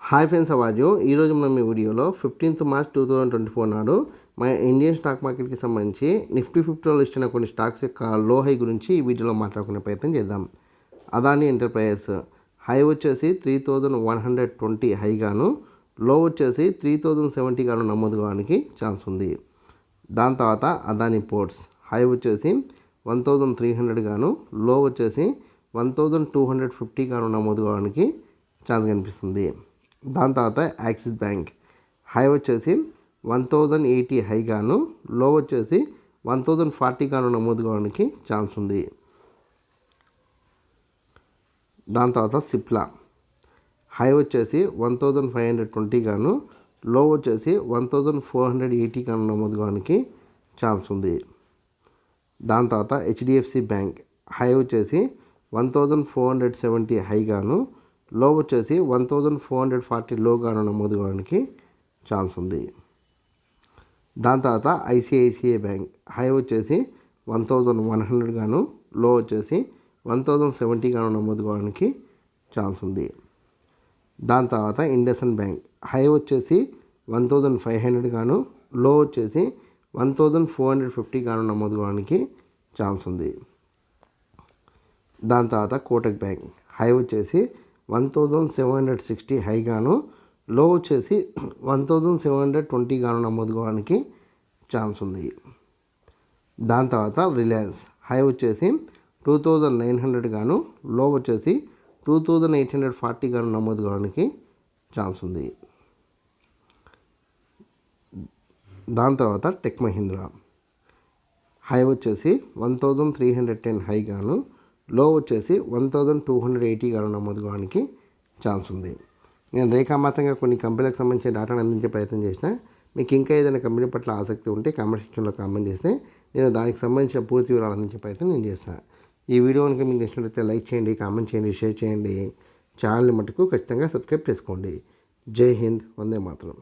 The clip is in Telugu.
హాయ్ ఫ్రెండ్స్, అవాజు ఈరోజు మనం ఈ వీడియోలో 15th మార్చ్ 2024 నాడు మన ఇండియన్ స్టాక్ మార్కెట్కి సంబంధించి నిఫ్టీ 50లో లిస్ట్ అయిన కొన్ని స్టాక్స్ యొక్క లో హై గురించి ఈ వీడియోలో మాట్లాడుకునే ప్రయత్నం చేద్దాం. అదాని ఎంటర్ప్రైజెస్ హై వచ్చేసి 3120 హైగాను, లో వచ్చేసి 3070 గాను నమోదు కావడానికి ఛాన్స్ ఉంది. దాని తర్వాత అదాని పోర్ట్స్ హై వచ్చేసి 1300 గాను, లో వచ్చేసి 1250 గాను నమోదు కావడానికి ఛాన్స్ కనిపిస్తుంది. దాని తర్వాత యాక్సిస్ బ్యాంక్ హై వచ్చేసి 1080 హైగాను, లో వచ్చేసి 1040 గాను నమోదు కావడానికి ఛాన్స్ ఉంది. దాని తర్వాత సిప్లా హై వచ్చేసి 1520 గాను, లో వచ్చేసి 1480 గాను నమోదు కావడానికి ఛాన్స్ ఉంది. దాని తర్వాత హెచ్డిఎఫ్సి బ్యాంక్ హై వచ్చేసి 1470 హైగాను, లో వచ్చేసి 1440 లోగాను నమోదు కావడానికి ఛాన్స్ ఉంది. దాని తర్వాత ఐసిఐసిఐ బ్యాంక్ హై వచ్చేసి 1100 గాను, లో వచ్చేసి 1070 గాను నమోదు కావడానికి ఛాన్స్ ఉంది. దాని తర్వాత ఇండస్ఇండ్ బ్యాంక్ హై వచ్చేసి 1500 గాను, లో వచ్చేసి 1450 గాను నమోదు కావడానికి ఛాన్స్ ఉంది. దాని తర్వాత కోటక్ బ్యాంక్ హై వచ్చేసి 1760 హైగాను, లో వచ్చేసి 1720 గాను నమోదు కావడానికి ఛాన్స్ ఉంది. దాని తర్వాత రిలయన్స్ హై వచ్చేసి 2900 గాను, లో వచ్చేసి 2840 గాను నమోదు కావడానికి ఛాన్స్ ఉంది. దాని తర్వాత టెక్ మహీంద్రా హై వచ్చేసి 1310 హైగాను, లో వచ్చేసి 1280 గాను నమోదు కావడానికి ఛాన్స్ ఉంది. నేను రేఖామాతంగా కొన్ని కంపెనీలకు సంబంధించిన డేటాను అందించే ప్రయత్నం చేసిన. మీకు ఇంకా ఏదైనా కంపెనీ పట్ల ఆసక్తి ఉంటే కామెంట్ సెక్షన్లో కామెంట్ చేస్తే నేను దానికి సంబంధించిన పూర్తి వివరాలు అందించే ప్రయత్నం నేను చేస్తాను. ఈ వీడియో కనుక మీకు నచ్చినట్లయితే లైక్ చేయండి, కామెంట్ చేయండి, షేర్ చేయండి. ఛానల్ని మటుకు ఖచ్చితంగా సబ్స్క్రైబ్ చేసుకోండి. జై హింద్, వందే మాతరం.